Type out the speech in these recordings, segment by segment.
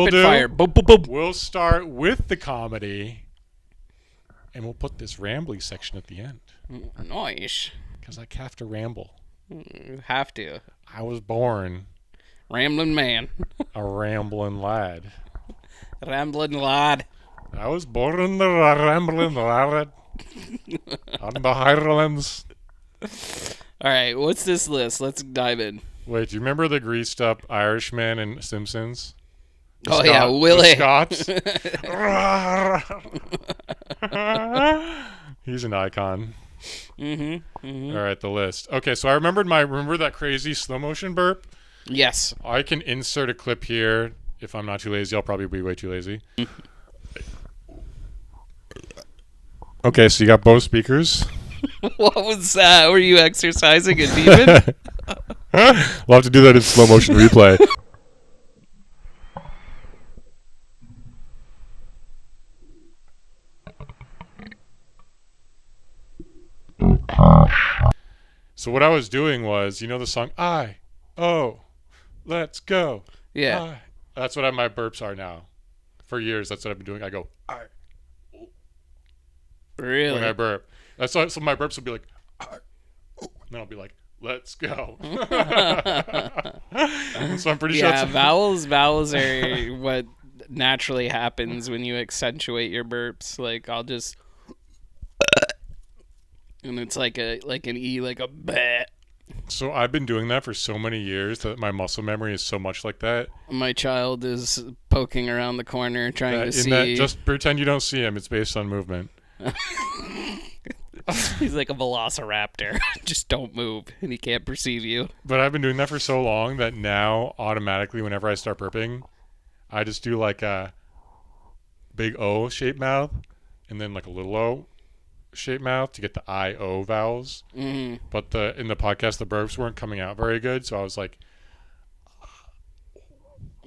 Rapid fire. Boom, boom, boom. We'll start with the comedy, and we'll put this rambly section at the end. Nice. Because I have to ramble. Have to. I was born Rambling man. a rambling lad. Rambling lad. I was born in the rambling lad on the Highlands. All right, what's this list? Let's dive in. Wait, do you remember the greased up Irishman in Simpsons? Yeah, Willie. The Scots. He's an icon. Mm-hmm. All right, the list. Okay, so I remember that crazy slow motion burp? Yes. I can insert a clip here. If I'm not too lazy, I'll probably be way too lazy. Okay, so you got both speakers. What was that? Were you exercising a demon? We'll have to do that in slow motion replay. So what I was doing was, you know the song Let's Go. Yeah. That's what my burps are now. For years, that's what I've been doing. I go Really? when I burp. That's why so my burps will be like and then I'll be like, let's go. So I'm pretty sure Yeah, that's vowels are what naturally happens when you accentuate your burps. Like I'll just and it's like an E, like a bleh. So I've been doing that for so many years that my muscle memory is so much like that. My child is poking around the corner trying to see. Just pretend you don't see him. It's based on movement. He's like a velociraptor. Just don't move, and he can't perceive you. But I've been doing that for so long that now automatically whenever I start burping, I just do like a big O shaped mouth and then like a little O shaped mouth to get the I-O vowels. Mm. But in the podcast, the burps weren't coming out very good, so I was like,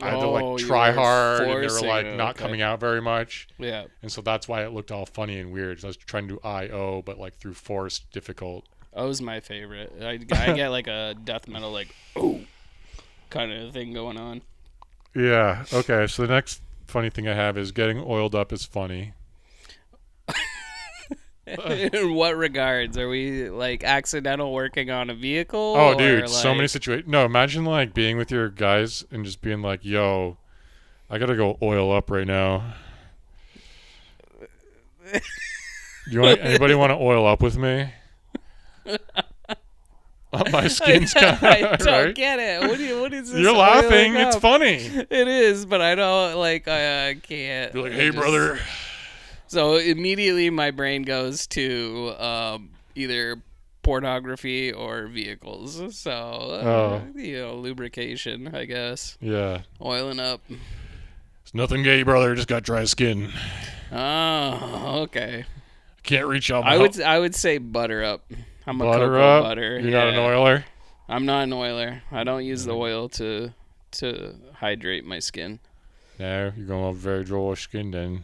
I had to like try hard, and they were like not coming out very much. Yeah. And so that's why it looked all funny and weird. 'Cause I was trying to do I-O, but like through forced difficult. O's my favorite. I get like a death metal like oh kind of thing going on. Yeah. Okay. So the next funny thing I have is getting oiled up is funny. In what regards? Are we like accidental working on a vehicle? Oh, dude, or, so many situations. No, imagine like being with your guys and just being like, "Yo, I gotta go oil up right now." Anybody want to oil up with me? My skin's kind of I don't right? get it. What is this? You're laughing. oiling It's up? funny. It is, but I don't like. I can't. You're like, I "Hey, just- brother." So immediately my brain goes to either pornography or vehicles. So lubrication, I guess. Yeah. Oiling up. It's nothing gay, brother. Just got dry skin. Oh, okay. Can't reach out. I would say butter up. I'm a butter cocoa up. butter. You're not an oiler. I'm not an oiler. I don't use the oil to hydrate my skin. No, you're gonna have very dry skin then.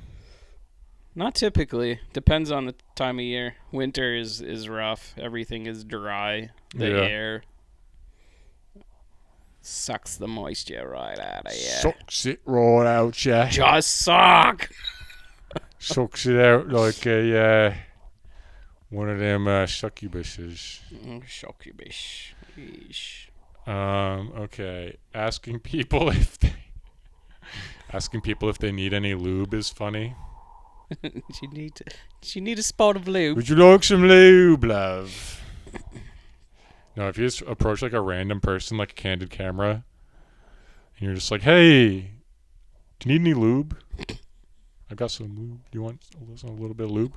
Not typically. Depends on the time of year. Winter is rough. Everything is dry. The air sucks the moisture right out of you. Sucks it right out, yeah. Just suck. Sucks it out like a one of them succubuses. Succubus. Yeesh. Okay. Asking people if they need any lube is funny. She need a spot of lube. Would you like some lube, love? No, if you just approach like a random person, like a candid camera, and you're just like, "Hey, do you need any lube? I got some lube. Do you want a little bit of lube?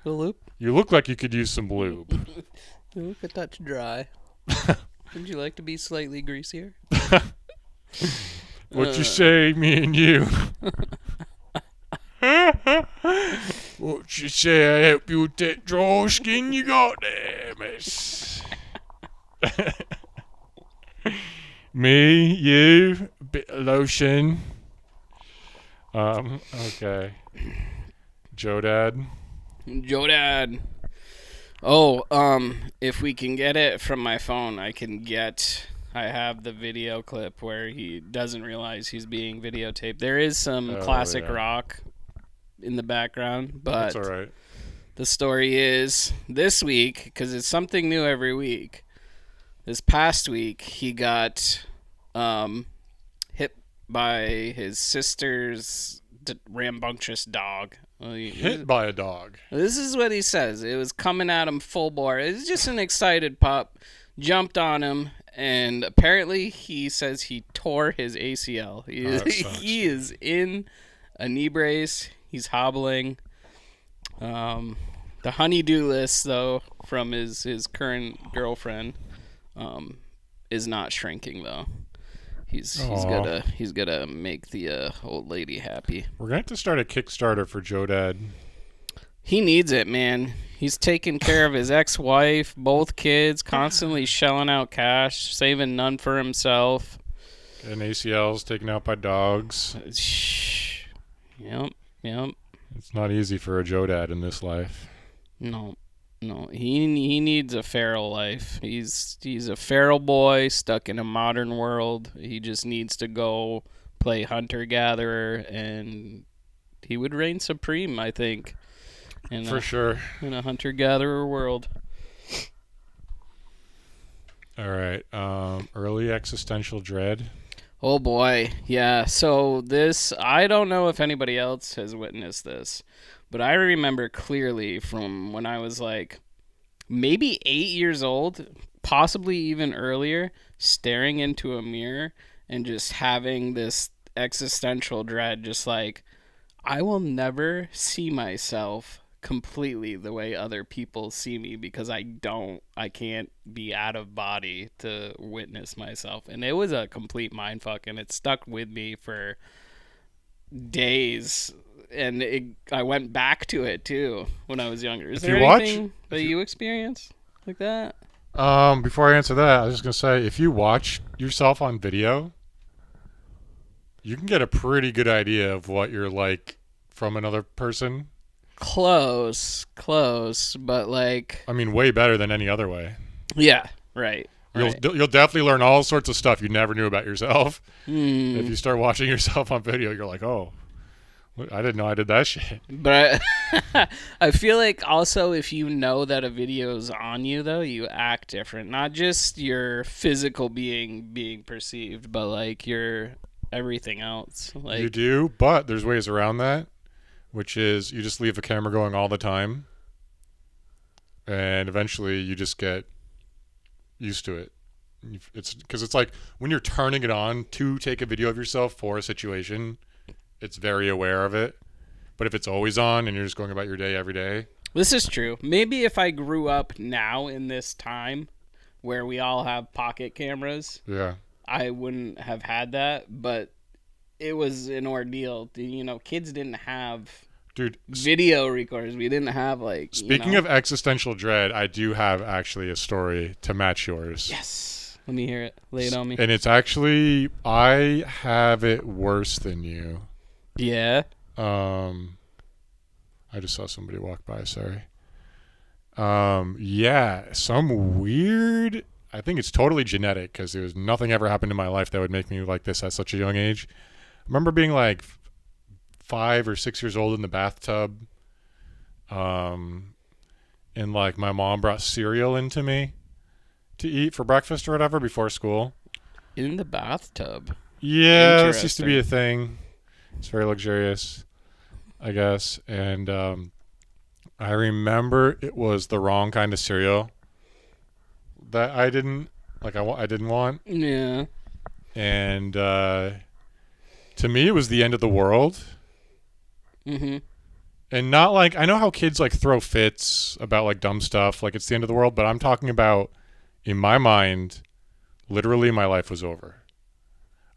The lube? You look like you could use some lube." Look a touch dry. Would you like to be slightly greasier? What you say, me and you? What you say? I help you with that dry skin you got there, miss. Me, you, a bit of lotion. Okay. Joe Dad. Joe Dad. Oh, if we can get it from my phone, I I have the video clip where he doesn't realize he's being videotaped. There is some Oh, classic yeah. rock in the background, but That's all right. the story is this week, because it's something new every week. This past week, he got hit by his sister's rambunctious dog. Hit by a dog. This is what he says. It was coming at him full bore. It was just an excited pup. Jumped on him, and apparently he says he tore his ACL. He is in a knee brace. He's hobbling. The honey-do list, though, from his current girlfriend, is not shrinking, though. He's gotta make the old lady happy. We're gonna have to start a Kickstarter for Joe Dad. He needs it, man. He's taking care of his ex-wife, both kids, constantly shelling out cash, saving none for himself. And ACLs taken out by dogs. Yep. It's not easy for a Joe Dad in this life. No. He needs a feral life. He's a feral boy stuck in a modern world. He just needs to go play hunter-gatherer, and he would reign supreme, I think. For sure. In a hunter-gatherer world. All right. Early existential dread. Oh boy, yeah. So this, I don't know if anybody else has witnessed this, but I remember clearly from when I was like maybe 8 years old, possibly even earlier, staring into a mirror and just having this existential dread, just like, I will never see myself completely the way other people see me because I can't be out of body to witness myself. And it was a complete mindfuck, and it stuck with me for days. And I went back to it too when I was younger. Is there anything that you experienced like that? Before I answer that, I was just gonna say, if you watch yourself on video, you can get a pretty good idea of what you're like from another person. Close, but like, I mean, way better than any other way. Yeah, right. You'll definitely learn all sorts of stuff you never knew about yourself. If you start watching yourself on video, you're like, oh, I didn't know I did that shit. But I feel like also if you know that a video's on you, though, you act different. Not just your physical being perceived, but like your everything else. Like, you do, but there's ways around that, which is you just leave the camera going all the time, and eventually you just get used to it. It's because it's like when you're turning it on to take a video of yourself for a situation, it's very aware of it. But if it's always on and you're just going about your day every day. This is true. Maybe if I grew up now in this time where we all have pocket cameras, yeah, I wouldn't have had that. But it was an ordeal. You know, kids didn't have video recorders. We didn't have like. Speaking of existential dread, I do have actually a story to match yours. Yes. Let me hear it. Lay it on me. And it's actually, I have it worse than you. Yeah. I just saw somebody walk by. Sorry. Yeah, some weird. I think it's totally genetic because there was nothing ever happened in my life that would make me like this at such a young age. I remember being like 5 or 6 years old in the bathtub, and like my mom brought cereal into me to eat for breakfast or whatever before school. In the bathtub. Yeah, this used to be a thing. It's very luxurious, I guess. And I remember it was the wrong kind of cereal that I didn't want. Yeah. And to me, it was the end of the world. Mm-hmm. And not like, I know how kids like throw fits about like dumb stuff, like it's the end of the world, but I'm talking about, in my mind, literally my life was over.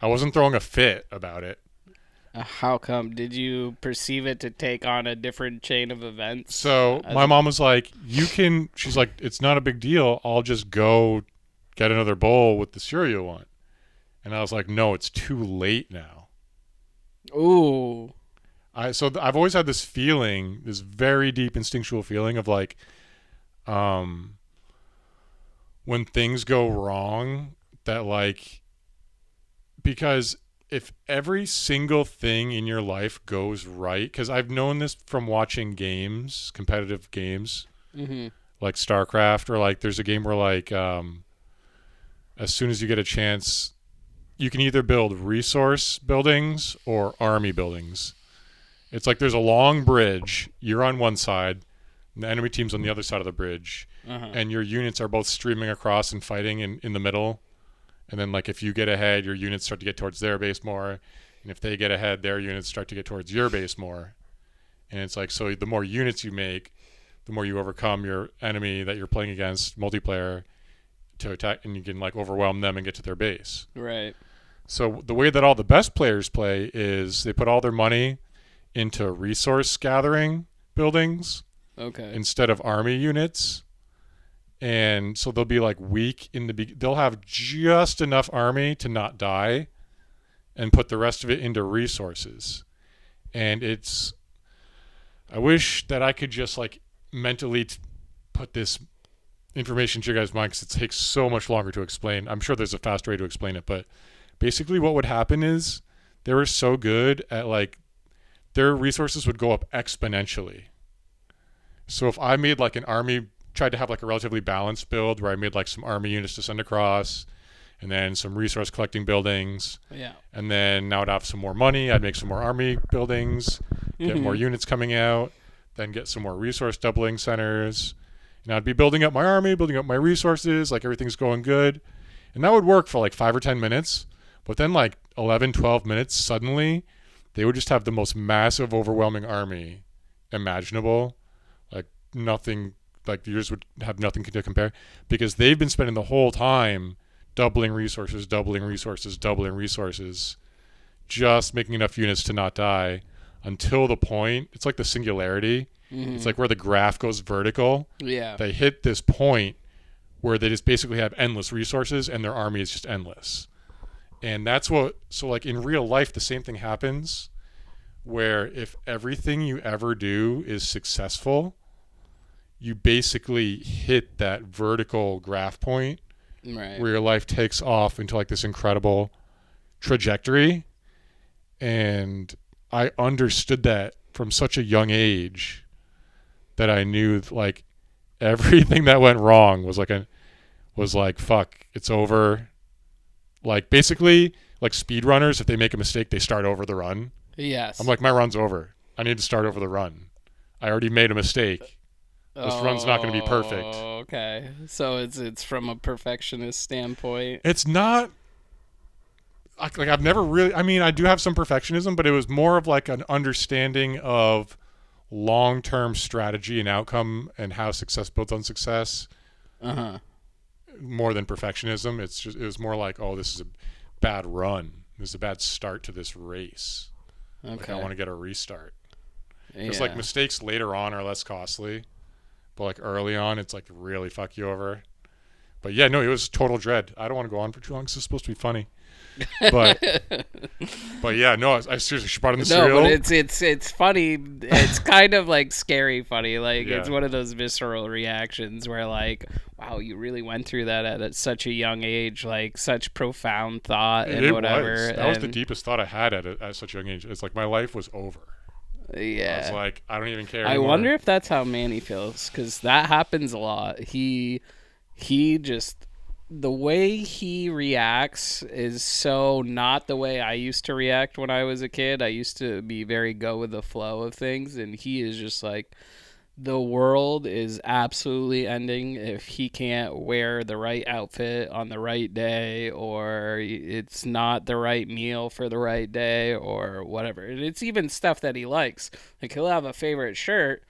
I wasn't throwing a fit about it. How come? Did you perceive it to take on a different chain of events? So my mom was like, she's like, it's not a big deal. I'll just go get another bowl with the cereal you want. And I was like, no, it's too late now. Ooh. I've always had this feeling, this very deep instinctual feeling of like, when things go wrong, that like because if every single thing in your life goes right, because I've known this from watching games, competitive games, Mm-hmm. like StarCraft, or like there's a game where like as soon as you get a chance, you can either build resource buildings or army buildings. It's like there's a long bridge, you're on one side, and the enemy team's on the other side of the bridge, Uh-huh. and your units are both streaming across and fighting in the middle. And then like if you get ahead, your units start to get towards their base more, and if they get ahead, their units start to get towards your base more. And it's like, so the more units you make, the more you overcome your enemy that you're playing against multiplayer to attack, and you can like overwhelm them and get to their base. Right. So the way that all the best players play is they put all their money into resource gathering buildings Okay. instead of army units. And so they'll be like weak in the they'll have just enough army to not die and put the rest of it into resources. And it's I wish that I could just like mentally put this information to your guys' mind, because it takes so much longer to explain. I'm sure there's a faster way to explain it, but basically what would happen is they were so good at like their resources would go up exponentially. So if I made like an army, tried to have like a relatively balanced build where I made like some army units to send across, and then some resource collecting buildings, Yeah. and then now I'd have some more money, I'd make some more army buildings, get more units coming out, then get some more resource doubling centers, and I'd be building up my army, building up my resources, like everything's going good. And that would work for like 5 or 10 minutes, but then like 11, 12 minutes, suddenly they would just have the most massive, overwhelming army imaginable. Like nothing, like yours would have nothing to compare, because they've been spending the whole time doubling resources, just making enough units to not die until the point, it's like the singularity. Mm-hmm. It's like where the graph goes vertical. Yeah. They hit this point where they just basically have endless resources and their army is just endless. And that's what, so like in real life, the same thing happens, where if everything you ever do is successful, you basically hit that vertical graph point Right. where your life takes off into like this incredible trajectory. And I understood that from such a young age that I knew like everything that went wrong was like fuck, it's over. Like basically like speedrunners, if they make a mistake, they start over the run. Yes. I'm like, my run's over. I need to start over the run. I already made a mistake. This run's not going to be perfect. Okay. So it's from a perfectionist standpoint. It's not like I've never really, I mean, I do have some perfectionism, but it was more of like an understanding of long-term strategy and outcome and how success builds on success, Uh-huh. more than perfectionism. It was more like, oh, this is a bad run. This is a bad start to this race. Okay. Like I want to get a restart. Because Yeah. like mistakes later on are less costly, but like early on, it's like really fuck you over. But yeah, no, it was total dread. I don't want to go on for too long. 'Cause it's supposed to be funny. But but yeah, no, I seriously, she brought in the No, cereal. but it's funny. It's kind of like scary funny. Like Yeah. it's one of those visceral reactions where like, wow, you really went through that at such a young age, like such profound thought and It whatever. was. That was the and- deepest thought I had at such a young age. It's like my life was over. I was Yeah. like, I don't even care I anymore. wonder if that's how Manny feels, because that happens a lot. He just, the way he reacts is so not the way I used to react when I was a kid. I used to be very go with the flow of things, and he is just like, the world is absolutely ending if he can't wear the right outfit on the right day, or it's not the right meal for the right day, or whatever. And it's even stuff that he likes. Like he'll have a favorite shirt,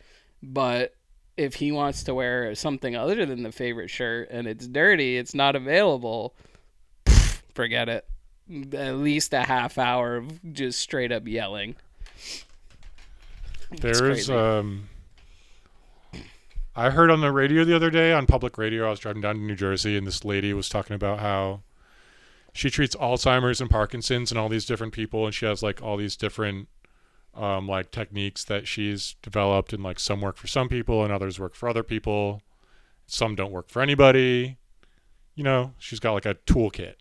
but if he wants to wear something other than the favorite shirt and it's dirty, it's not available, forget it. At least a half hour of just straight up yelling. There's crazy. I heard on the radio the other day, on public radio, I was driving down to New Jersey, and this lady was talking about how she treats Alzheimer's and Parkinson's and all these different people, and she has like all these different like techniques that she's developed, and like some work for some people and others work for other people. Some don't work for anybody. she's got like a toolkit.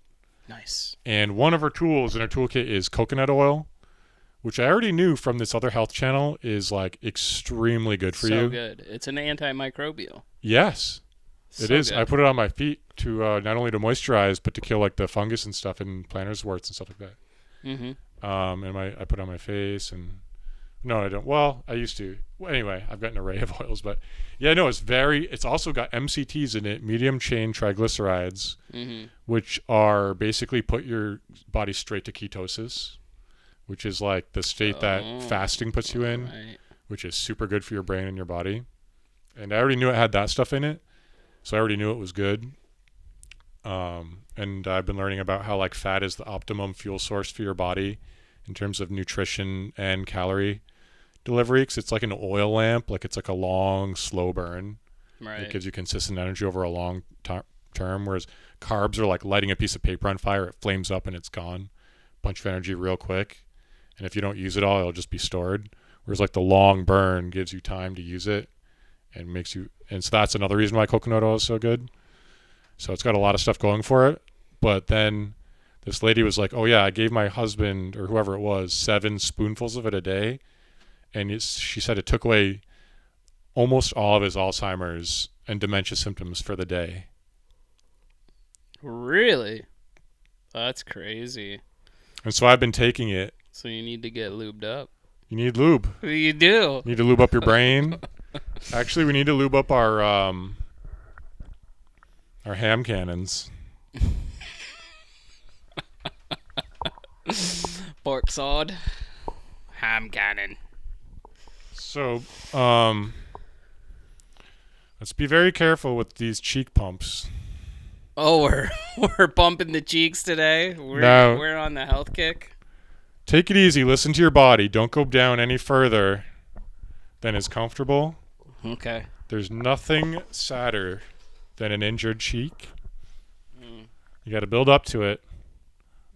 Nice. And one of her tools in her toolkit is coconut oil, which I already knew from this other health channel is like extremely good for you. So good. It's an antimicrobial. Yes, it So is. good. I put it on my feet to not only to moisturize, but to kill like the fungus and stuff and plantar's warts and stuff like that. Mm-hmm. And I put it on my face and no, I don't. Well, I used to. Well, anyway, I've got an array of oils, but yeah, no, it's also got MCTs in it, medium chain triglycerides, Mm-hmm. which are basically put your body straight to ketosis, which is like the state that fasting puts you in, Right. which is super good for your brain and your body. And I already knew it had that stuff in it, so I already knew it was good. And I've been learning about how like fat is the optimum fuel source for your body in terms of nutrition and calorie delivery, because it's like an oil lamp, like it's like a long, slow burn. Right. It gives you consistent energy over a long term, whereas carbs are like lighting a piece of paper on fire. It flames up and it's gone. Bunch of energy real quick. And if you don't use it all, it'll just be stored. Whereas like the long burn gives you time to use it and makes you, and so that's another reason why coconut oil is so good. So it's got a lot of stuff going for it. But then this lady was like, oh yeah, I gave my husband or whoever it was 7 spoonfuls of it a day. And she said it took away almost all of his Alzheimer's and dementia symptoms for the day. Really? That's crazy. And so I've been taking it. So you need to get lubed up. You need lube. You do. You need to lube up your brain. Actually, we need to lube up our ham cannons. Pork sod. Ham cannon. So, let's be very careful with these cheek pumps. Oh, we're bumping the cheeks today. No. We're on the health kick. Take it easy. Listen to your body. Don't go down any further than is comfortable. Okay. There's nothing sadder than an injured cheek. You got to build up to it.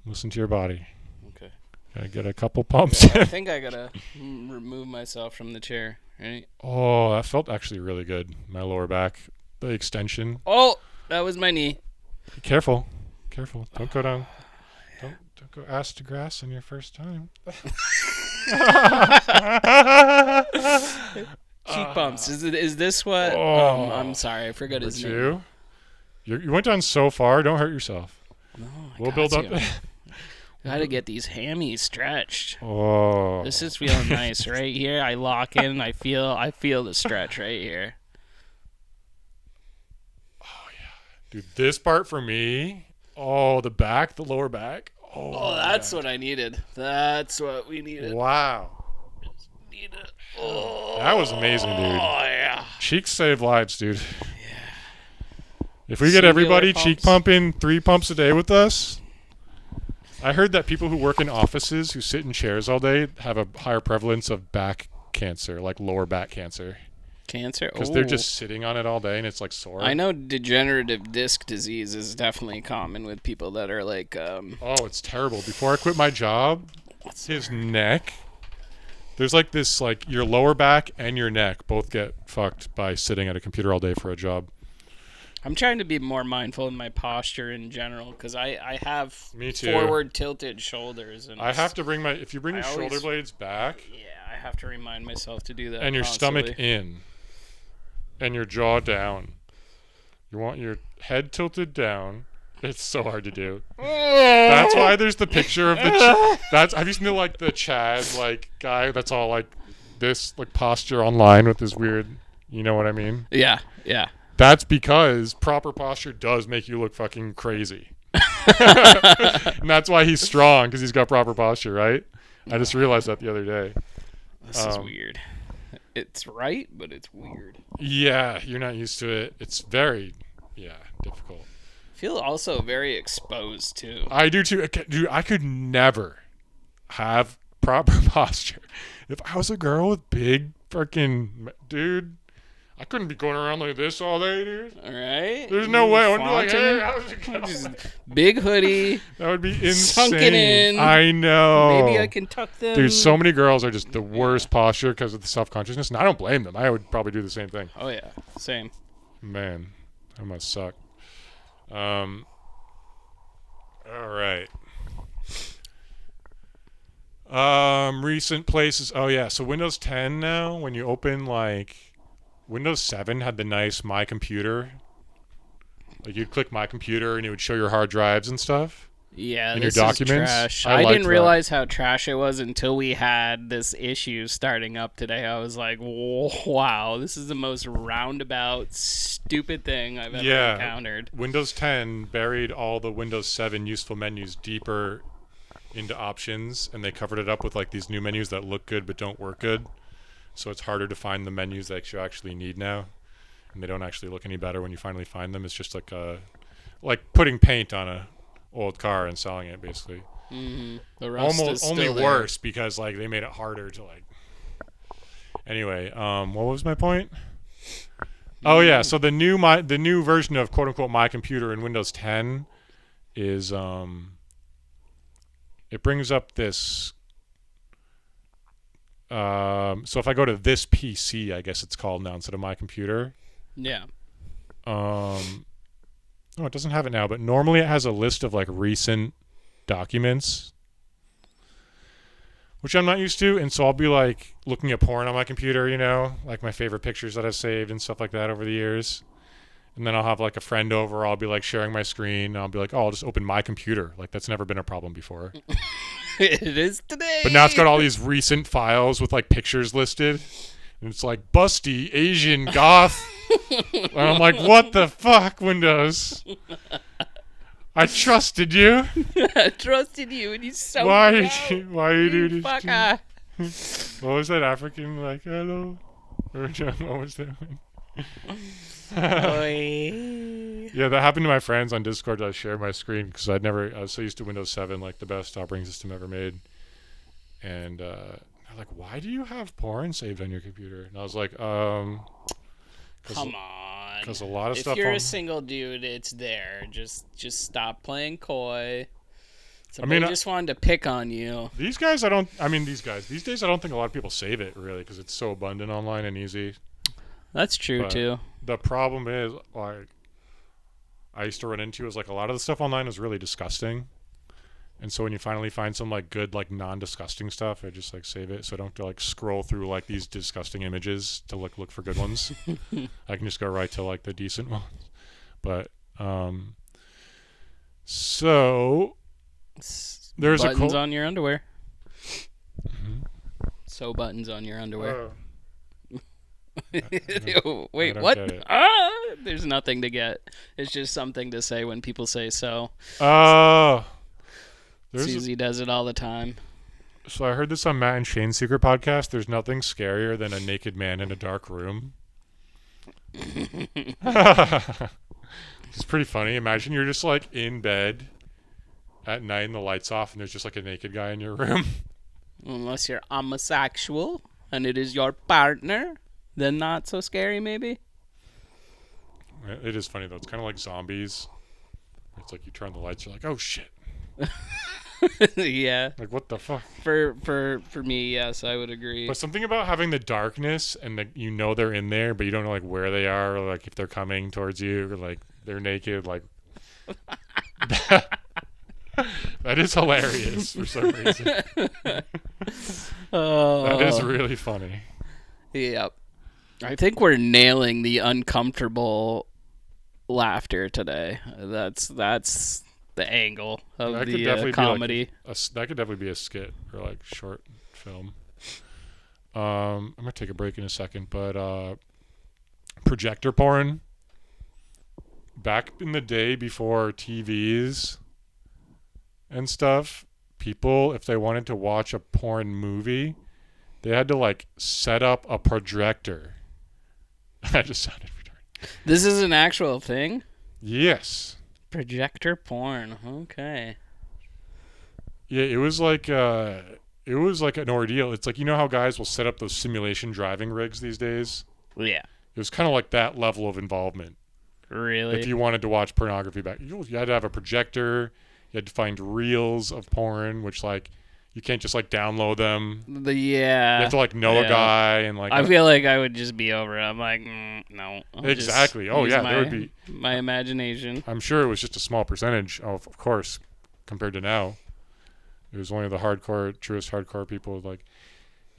Listen to your body. Okay. Gotta get a couple pumps. I think I gotta remove myself from the chair. Right. Oh, that felt actually really good. My lower back, the extension. Oh, that was my knee. Be careful. Careful. Don't go down. Don't go ass to grass on your first time. Cheek bumps. Is this what? Oh. I'm sorry. I forgot Would his name. you? You went down so far. Don't hurt yourself. No, We'll build up. Gotta get these hammies stretched. Oh. This is feeling nice right here. I lock in. I feel the stretch right here. Dude, this part for me. Oh, the back, the lower back. Oh, that's what I needed. That's what we needed. Wow. Needed. Oh, That was amazing, dude. yeah. Cheeks save lives, dude. If we get Singular everybody pumps. cheek pumping 3 pumps a day with us, I heard that people who work in offices who sit in chairs all day have a higher prevalence of back cancer, like lower back cancer, Cancer. because they're just sitting on it all day and it's like sore. I know degenerative disc disease is definitely common with people that are like. Oh, it's terrible. Before I quit my job, his neck. There's like this, like your lower back and your neck both get fucked by sitting at a computer all day for a job. I'm trying to be more mindful in my posture in general because I have Me too. forward tilted shoulders and I have to bring if you bring your I always- shoulder blades back yeah, I have to remind myself to do that. and your constantly. stomach in and your jaw down. You want your head tilted down. It's so hard to do. That's why there's the picture of the have you seen the Chad guy that's all like this posture online with this weird, you know what I mean? Yeah. That's because proper posture does make you look fucking crazy. And that's why he's strong, because he's got proper posture, right? I just realized that the other day. This is weird. It's right, but it's weird. Yeah, you're not used to it. It's very, difficult. I feel also very exposed too. I do too. Dude, I could never have proper posture. If I was a girl with big fucking, dude, I couldn't be going around like this all day, dude. All right. There's no way. I wouldn't be like, Flaunting. hey, how's it going? Just big hoodie. That would be insane. Sunken in. I know. Maybe I can tuck them. Dude, so many girls are just the worst posture because of the self-consciousness, and I don't blame them. I would probably do the same thing. Oh yeah, same. Man, that must suck. All right. Recent places. Oh yeah. So Windows 10 now, when you open like Windows 7 had the nice My Computer. Like you'd click My Computer and it would show your hard drives and stuff Yeah, in your this is documents. trash. I I liked didn't that. realize how trash it was until we had this issue starting up today. I was like, wow, this is the most roundabout, stupid thing I've ever Yeah. encountered. Windows 10 buried all the Windows 7 useful menus deeper into options, and they covered it up with like these new menus that look good but don't work good. So it's harder to find the menus that you actually need now, and they don't actually look any better when you finally find them. It's just like putting paint on a old car and selling it, basically. The rust is Almost still only there. worse because like they made it harder to like. Anyway, what was my point? Oh yeah, so the new version of quote unquote My Computer in Windows 10 is it brings up this. So if I go to this PC, I guess it's called now instead of My Computer. Yeah. Oh, it doesn't have it now, but normally it has a list of like recent documents, which I'm not used to, and so I'll be like looking at porn on my computer, like my favorite pictures that I've saved and stuff like that over the years. And then I'll have like a friend over, I'll be like sharing my screen, and I'll be like, oh, I'll just open My Computer. Like that's never been a problem before. It is today. But now it's got all these recent files with like pictures listed. And it's like busty Asian goth. And I'm like, what the fuck, Windows? I trusted you. I trusted you, and you so Why me you out, why you do you this? to me? fucker. What was that African like? Hello. Or what was that? Oy. Yeah, that happened to my friends on Discord. I shared my screen because I was so used to Windows 7, like the best operating system ever made. And they're like, "Why do you have porn saved on your computer?" And I was like, Come on. because a lot of If stuff you're on. a single dude, it's there. Just stop playing coy. I Somebody mean, just wanted to pick on you. These guys, I don't. I mean, these guys. These days, I don't think a lot of people save it really because it's so abundant online and easy. That's true But too. The problem is, like, I used to run into is like a lot of the stuff online is really disgusting. And so when you finally find some like good like non-disgusting stuff, I just like save it so I don't have to like scroll through like these disgusting images to look for good ones. I can just go right to like the decent ones. But so there's buttons a on your underwear. Mhm. So buttons on your underwear. I Wait, don't what? get it. There's nothing to get. It's just something to say when people say so. Susie does it all the time. So I heard this on Matt and Shane's Secret podcast. There's nothing scarier than a naked man in a dark room. It's pretty funny. Imagine you're just like in bed at night and the lights off and there's just like a naked guy in your room. Unless you're homosexual and it is your partner, then not so scary maybe. It is funny though. It's kind of like zombies. It's like you turn the lights, you're like, oh shit. Yeah. Like what the fuck? For me, yes, I would agree. But something about having the darkness and they're in there, but you don't know like where they are, or like if they're coming towards you, or like they're naked, like that is hilarious for some reason. That is really funny. Yep. I think we're nailing the uncomfortable laughter today. That's the angle of That could the definitely comedy. be that could definitely be a skit or like short film. I'm gonna take a break in a second, but projector porn. Back in the day before TVs and stuff, people, if they wanted to watch a porn movie, they had to like set up a projector. That just sounded retarded. This is an actual thing? Yes. Projector porn. Okay. Yeah, it was like an ordeal. It's like, you know how guys will set up those simulation driving rigs these days? Yeah. It was kind of like that level of involvement. Really? If you wanted to watch pornography back, you had to have a projector. You had to find reels of porn, which like You can't just like download them. You Yeah. have to like know a guy and like. I feel like I would just be over it. I'm like, no. I'll Exactly. just Oh use yeah, there would be. my imagination. I'm sure it was just a small percentage of course, compared to now. It was only the hardcore, truest hardcore people like,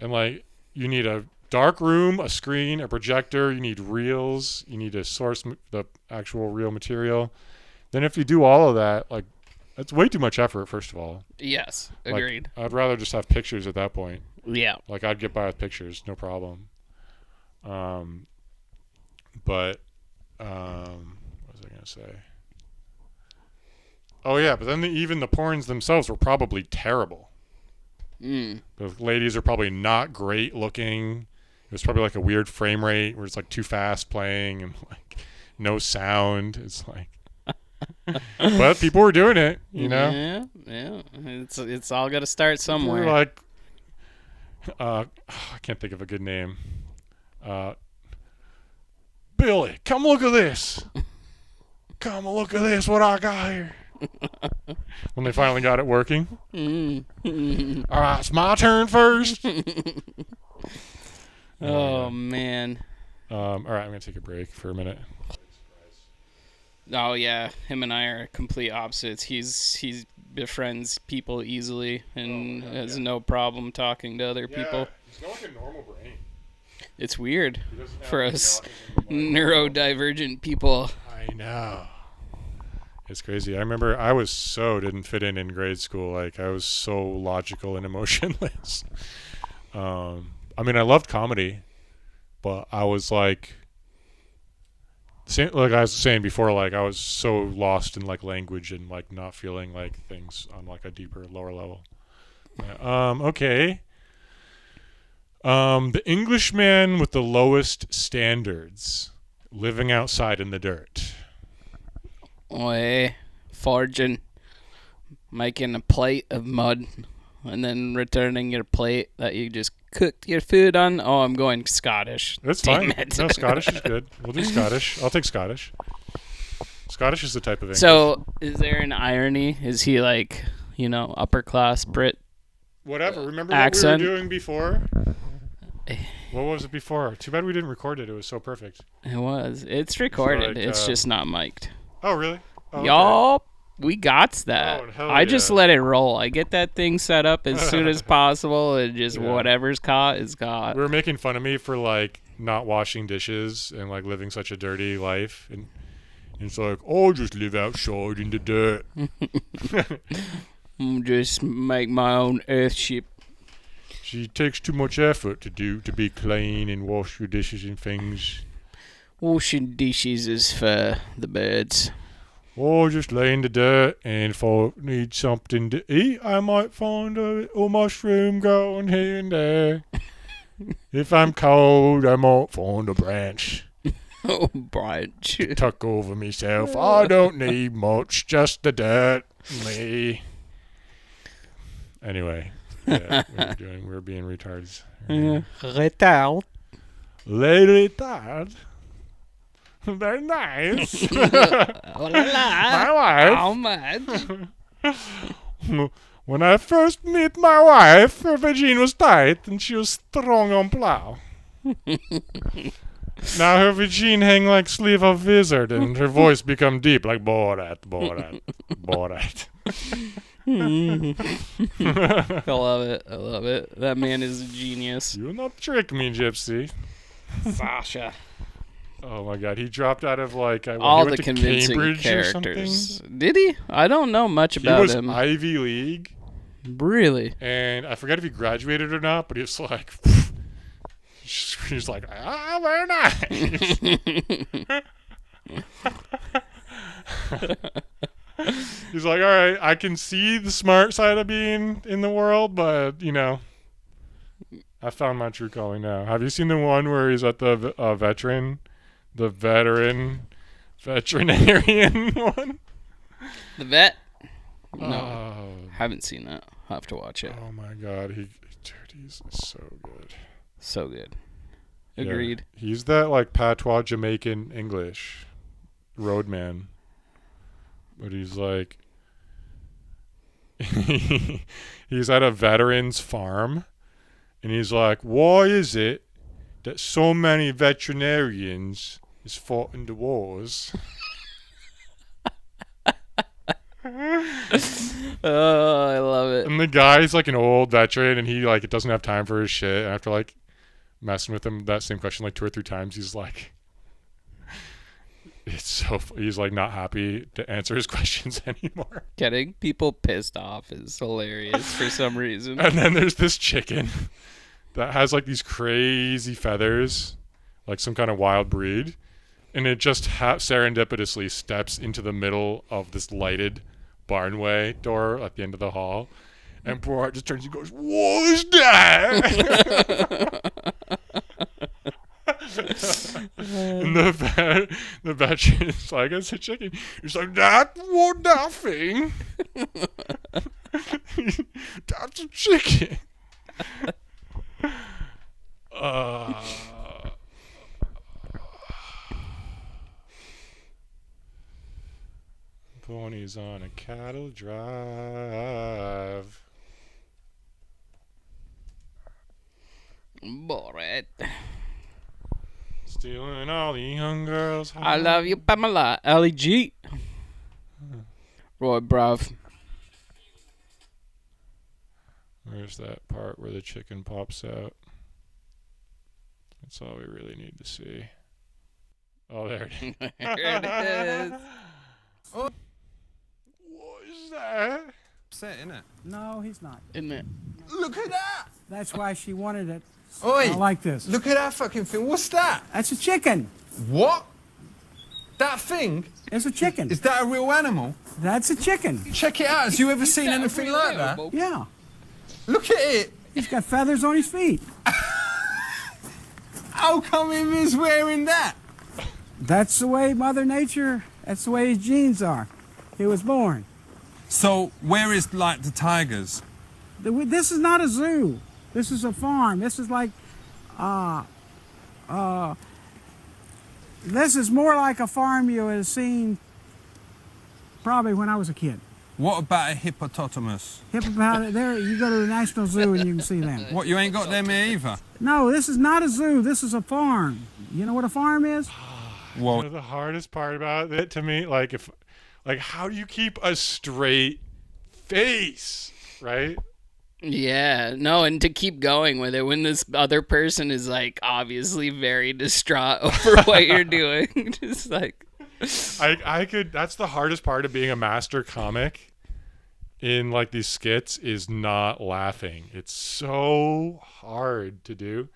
and like you need a dark room, a screen, a projector. You need reels. You need to source the actual real material. Then if you do all of that, like, that's way too much effort. First of all, Yes, like, agreed. I'd rather just have pictures at that point. Yeah. Like I'd get by with pictures, no problem. But what was I gonna say? Oh yeah, but then even the porns themselves were probably terrible. The ladies are probably not great looking. It was probably like a weird frame rate where it's like too fast playing and like no sound. It's like, but people were doing it, you know. Yeah. It's all got to start People somewhere. were like, I can't think of a good name. Billy, come look at this. Come look at this. What I got here. When they finally got it working. All right, it's my turn first. Oh man. All right, I'm gonna take a break for a minute. Oh yeah, him and I are complete opposites. He befriends people easily and has no problem talking to other people. He's got like a normal brain. It's weird He doesn't have for like us the autism of my- neurodivergent people. I know. It's crazy. I remember I was didn't fit in grade school. Like I was so logical and emotionless. I mean, I loved comedy, but I was like I was saying before, like I was so lost in like language and like not feeling like things on like a deeper, lower level. Okay. The Englishman with the lowest standards, living outside in the dirt. Forging, making a plate of mud, and then returning your plate that you just cooked your food on. Oh, I'm going Scottish. That's Damn fine. it. No, Scottish is good. We'll do Scottish. I'll take Scottish. Scottish is the type of English. So, is there an irony? Is he like, upper class Brit? Whatever. Remember accent? what we were doing before? What was it before? Too bad we didn't record it. It was so perfect. It was. It's recorded. like, It's just not mic'd. Oh, really? Oh, okay. Yup. We got that. Oh, hell I just yeah. let it roll. I get that thing set up as soon as possible, and just whatever's caught is caught. We were making fun of me for like not washing dishes and like living such a dirty life, and it's like, oh, just live outside in the dirt. Just make my own earthship. She takes too much effort to be clean and wash your dishes and things. Washing dishes is for the birds. Or just lay in the dirt, and if I need something to eat, I might find a mushroom growing here and there. If I'm cold, I might find a branch. Oh, branch. Tuck over myself. I don't need much, just the dirt. Me. Anyway, we were being retards. Retard. Les retards. Very nice. Oh la la. My wife. How much? When I first met my wife, her vagina was tight and she was strong on plow. Now her vagina hang like sleeve of wizard and her voice become deep like Borat, Borat, Borat. I love it. I love it. That man is a genius. You'll not trick me, Gypsy. Sasha. Oh my God, he dropped out of like All he the went to convincing Cambridge characters. Did he? I don't know much He about was him. Ivy League, Really? and I forget if he graduated or not, but he was like, he's like, very nice. He's like, all right, I can see the smart side of being in the world, but I found my true calling now. Have you seen the one where he's at the veterinarian one? The vet? No. Oh, Haven't seen that. I'll have to watch it. oh my God, he's so good. So good. Yeah. Agreed. He's that like patois Jamaican English roadman. But he's like, he's at a veterans farm, and he's like, "Why is it that so many veterinarians is fought in the wars?" Oh, I love it. And the guy's like an old veteran, and he like doesn't have time for his shit. And after like messing with him that same question like 2 or 3 times, he's like, he's like not happy to answer his questions anymore. Getting people pissed off is hilarious for some reason. And then there's this chicken that has like these crazy feathers, like some kind of wild breed, and it just serendipitously steps into the middle of this lighted barnway door at the end of the hall, and poor Art just turns and goes, "What is that?" And the veteran is like, "It's a chicken." He's like, "That was nothing. That's a chicken." Ponies on a cattle drive. Bored. Stealing all the young girls' I love you, Pamela. Ellie G. Roy Brav. Where's that part where the chicken pops out? That's all we really need to see. Oh, there it is. There it is. What is that? Upset, innit? No, he's not. Isn't it? Look at that! That's why she wanted it. Oi! Like this. Look at that fucking thing. What's that? That's a chicken. What? That thing? It's a chicken. Is that a real animal? That's a chicken. Check it out. Has you ever seen anything like that? Yeah. Look at it. He's got feathers on his feet. How come he was wearing that? That's the way Mother Nature, that's the way his genes are. He was born. So, where is, like, the tigers? This is not a zoo. This is a farm. This is like, this is more like a farm you would have seen probably when I was a kid. What about a hippopotamus? Hippopotamus, there, you go to the National Zoo and you can see them. What, you ain't got them here either? No, this is not a zoo. This is a farm. You know what a farm is? Well, The hardest part about it to me, like how do you keep a straight face, right? Yeah, no, and to keep going with it when this other person is like obviously very distraught over what you're doing. Just like I could. That's the hardest part of being a master comic in like these skits is not laughing. It's so hard to do.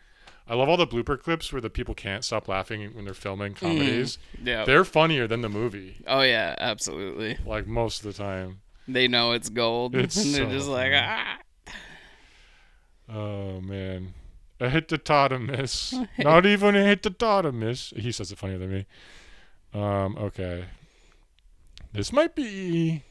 I love all the blooper clips where the people can't stop laughing when they're filming comedies. yeah. They're funnier than the movie, Oh yeah, absolutely. like most of the time. They know it's gold. It's and they're so just like, funny. ah. Oh man, a hippopotamus. Not even a hippopotamus. He says it funnier than me. Okay. This might be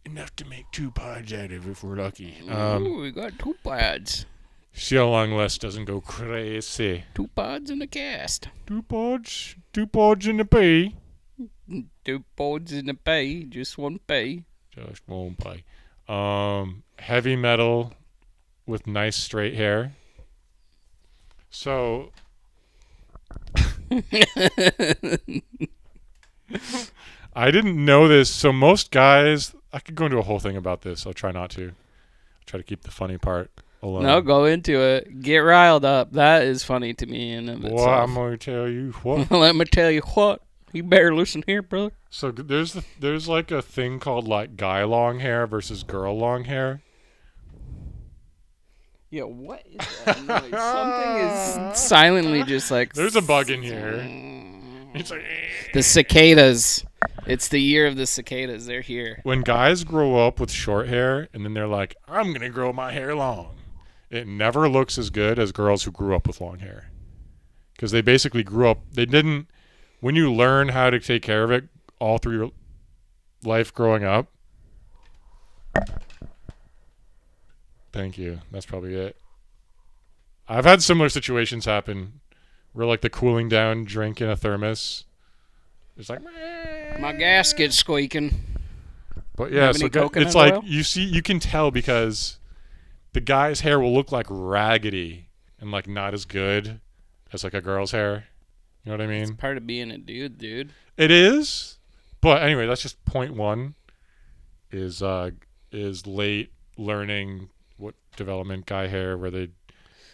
enough to make 2 pods out of if we're lucky. Ooh, we got 2 pods. See how long Les doesn't go crazy. 2 pods in the cast. 2 pods in the pay. 2 pods in the pay, just 1 pay. Just won't pay. Heavy metal with nice straight hair. So I didn't know this. So most guys, I could go into a whole thing about this. I'll try not to. I'll try to keep the funny part alone. No, go into it. Get riled up. That is funny to me in of Well, itself. I'm going to tell you what. Let me tell you what. You better listen here, brother. So there's like a thing called like guy long hair versus girl long hair. Yeah, what is that noise? Something is silently just like... There's a bug in here. It's like The cicadas. It's the year of the cicadas. They're here. when guys grow up with short hair and then they're like, I'm gonna grow my hair long. It never looks as good as girls who grew up with long hair, because they basically grew up. They didn't. When you learn how to take care of it all through your life growing up. Thank you. That's probably it. I've had similar situations happen where like the cooling down drink in a thermos is like My gasket's squeaking. But yeah, Have so any coconut it's like oil? you can tell because the guy's hair will look like raggedy and like not as good as like a girl's hair. You know what I It's mean? part of being a dude. It is. But anyway, that's just point one is late learning what development guy hair where they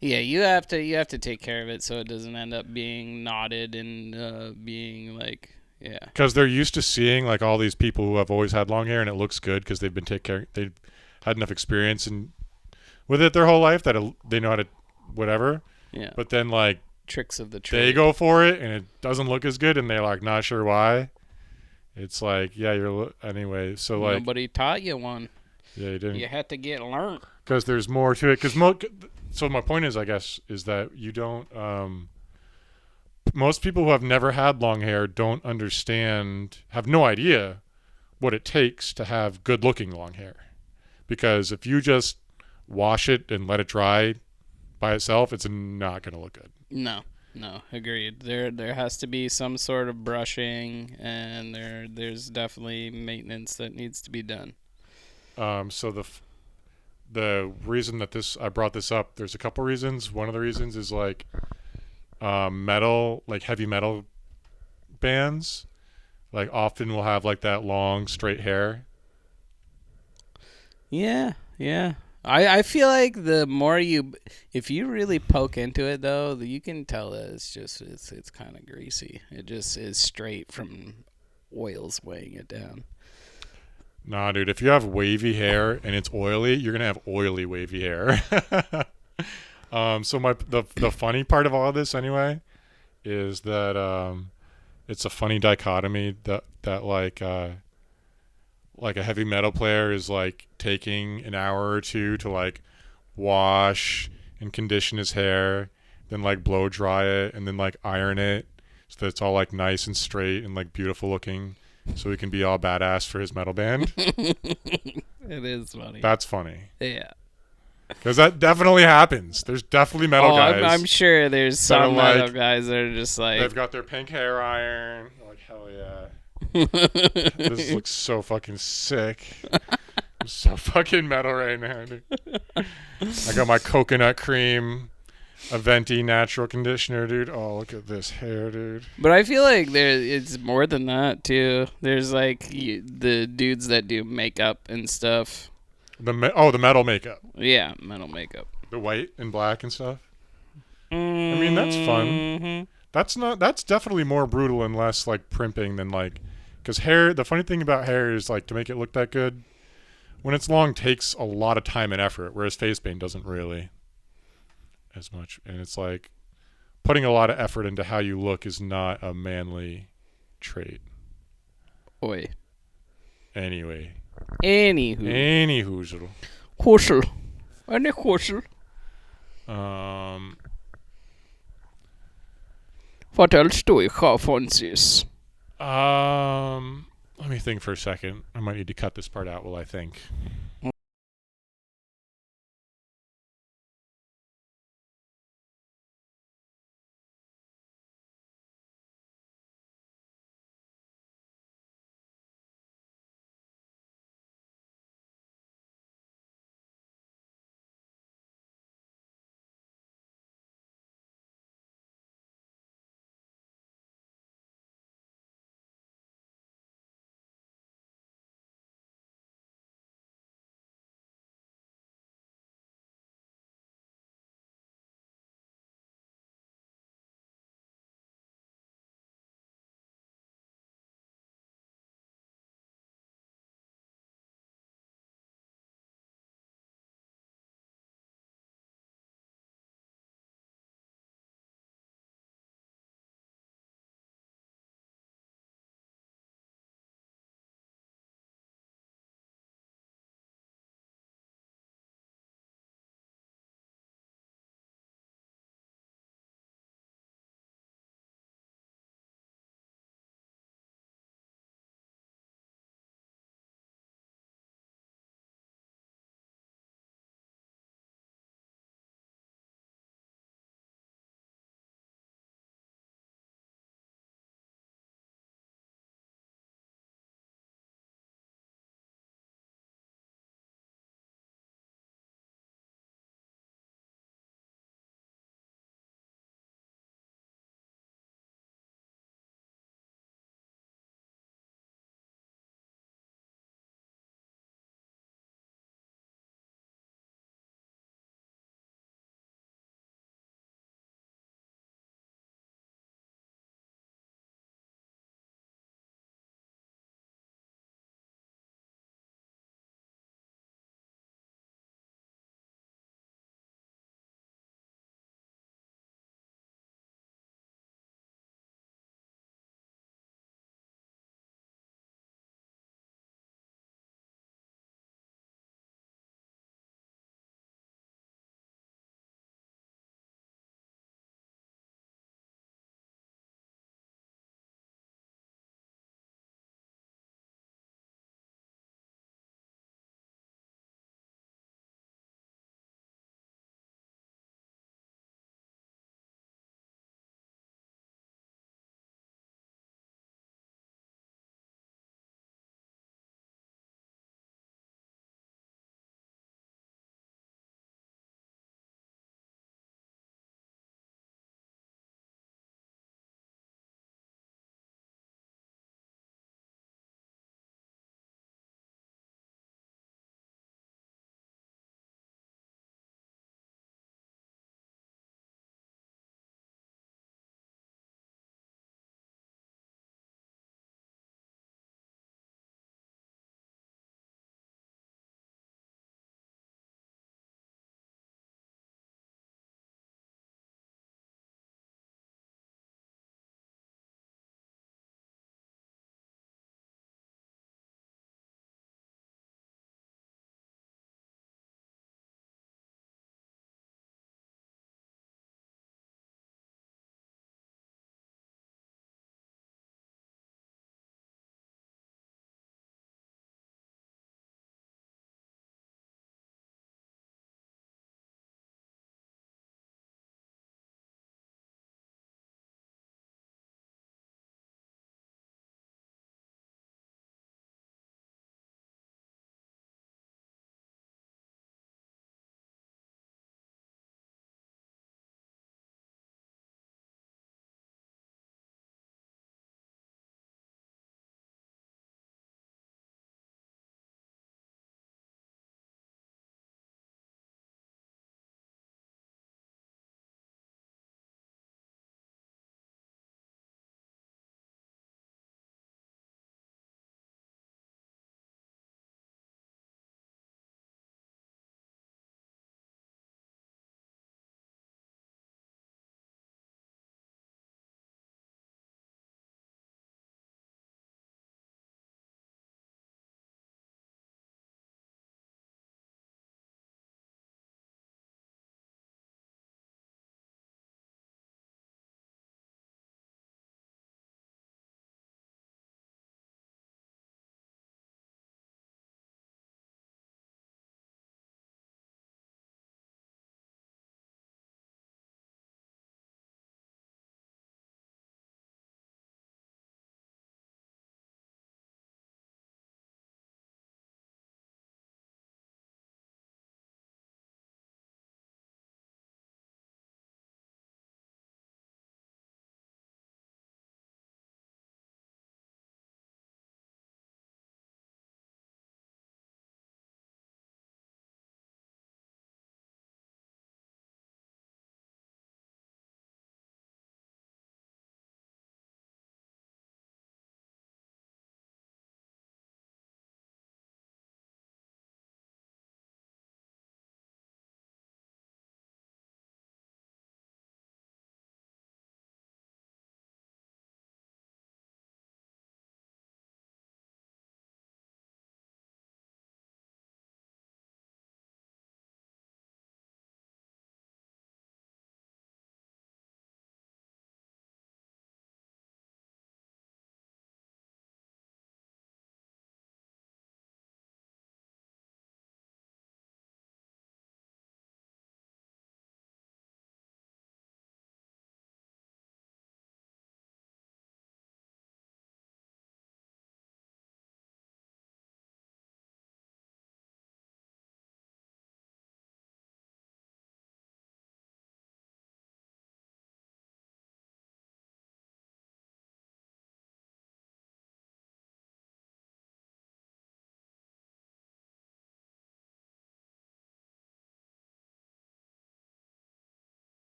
Yeah, you have to take care of it so it doesn't end up being knotted and being like, yeah. because they're used to seeing like all these people who have always had long hair and it looks good because they've had enough experience and with it their whole life that they know how to whatever. Yeah. But then like Tricks of the they trade. go for it and it doesn't look as good and they're like not sure why. It's like yeah anyway. So like Nobody taught you one. yeah you didn't You had to get learned. because there's more to it. So my point is, I guess, is that you don't. Most people who have never had long hair don't understand, have no idea what it takes to have good-looking long hair. Because if you just wash it and let it dry by itself, it's not going to look good. No, agreed. There has to be some sort of brushing, and there's definitely maintenance that needs to be done. So the reason that I brought this up, there's a couple reasons. One of the reasons is like metal, like heavy metal bands, like often will have like that long straight hair. Yeah. I feel like the more if you really poke into it though, you can tell that it's kind of greasy. It just is straight from oils weighing it down. Nah, dude, if you have wavy hair and it's oily, you're gonna have oily wavy hair. So the funny part of all of this anyway is that it's a funny dichotomy that like a heavy metal player is like taking an hour or two to like wash and condition his hair, then like blow dry it and then like iron it so that it's all like nice and straight and like beautiful looking so he can be all badass for his metal band. It is funny. That's funny. Yeah. Because that definitely happens. The's definitely metal guys. I'm sure there's some are metal like- guys that are just like. They've got their pink hair iron. They're like, hell yeah. This looks so fucking sick. I'm so fucking metal right now, dude. I got my coconut cream Aventi natural conditioner, dude. Oh, look at this hair, dude. But I feel like it's more than that too. There's like the dudes that do makeup and stuff. The metal makeup. Yeah, metal makeup. The white and black and stuff. I mean, that's fun. That's definitely more brutal and less like primping than like, because hair, the funny thing about hair is like to make it look that good, when it's long takes a lot of time and effort, whereas face paint doesn't really as much. And it's like putting a lot of effort into how you look is not a manly trait. Oi. Anyway. Anywho. Any hoozle. Horsel. Any horsel. What else do we have, Francis? Let me think for a second. I might need to cut this part out while I think.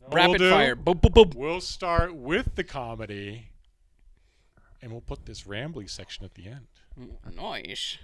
Rapid do? fire. Boom, boom, boom. We'll start with the comedy, and we'll put this rambly section at the end. Nice.